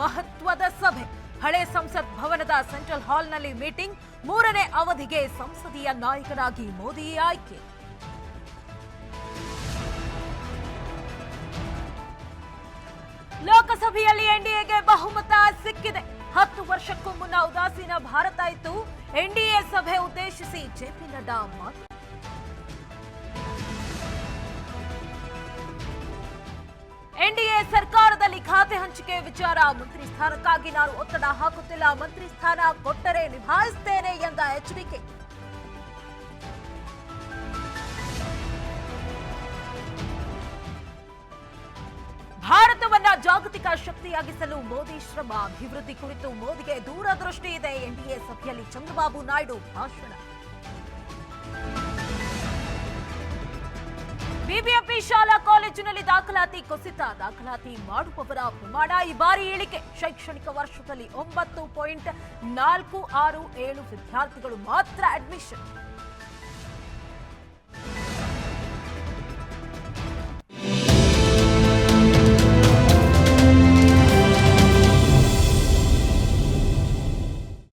ಮಹತ್ವದ ಸಭೆ. ಹಳೆ ಸಂಸತ್ ಭವನದ ಸೆಂಟ್ರಲ್ ಹಾಲ್ನಲ್ಲಿ ಮೀಟಿಂಗ್. 3ನೇ ಅವಧಿಗೆ ಸಂಸದೀಯ ನಾಯಕನಾಗಿ ಮೋದಿ ಆಯ್ಕೆ. ಲೋಕಸಭೆಯಲ್ಲಿ ಎನ್ಡಿಎಗೆ ಬಹುಮತ ಸಿಕ್ಕಿದೆ. 10 ವರ್ಷಕ್ಕೂ ಮುನ್ನ ಉದಾಸೀನ ಭಾರತ ಇತ್ತು. ಎನ್ಡಿಎ ಸಭೆ ಉದ್ದೇಶಿಸಿ ಜೆಪಿ ನಡ್ಡಾ ಮಾತು. ಎನ್ಡಿಎ ಸರ್ಕಾರದಲ್ಲಿ ಖಾತೆ ಹಂಚಿಕೆ ವಿಚಾರ. ಮಂತ್ರಿ ಸ್ಥಾನಕ್ಕಾಗಿ ನಾನು ಒತ್ತಡ ಹಾಕುತ್ತಿಲ್ಲ. ಮಂತ್ರಿ ಸ್ಥಾನ ಕೊಟ್ಟರೆ ನಿಭಾಯಿಸುತ್ತೇನೆ ಎಂದ ಎಚ್ಡಿಕೆ. ಭಾರತವನ್ನ ಜಾಗತಿಕ ಶಕ್ತಿಯಾಗಿಸಲು ಮೋದಿ ಶ್ರಮ. ಅಭಿವೃದ್ಧಿ ಕುರಿತು ಮೋದಿಗೆ ದೂರದೃಷ್ಟಿ ಇದೆ. ಎನ್ಡಿಎ ಸಭೆಯಲ್ಲಿ ಚಂದ್ರಬಾಬು ನಾಯ್ಡು ಭಾಷಣ. ಬಿಬಿಎಂಪಿ ಶಾಲಾ ಕಾಲೇಜಿನಲ್ಲಿ ದಾಖಲಾತಿ ಕುಸಿತ. ದಾಖಲಾತಿ ಮಾಡುವವರ ಪ್ರಮಾಣ ಈ ಬಾರಿ ಇಳಿಕೆ. ಶೈಕ್ಷಣಿಕ ವರ್ಷದಲ್ಲಿ 9.467 ವಿದ್ಯಾರ್ಥಿಗಳು ಮಾತ್ರ ಅಡ್ಮಿಷನ್.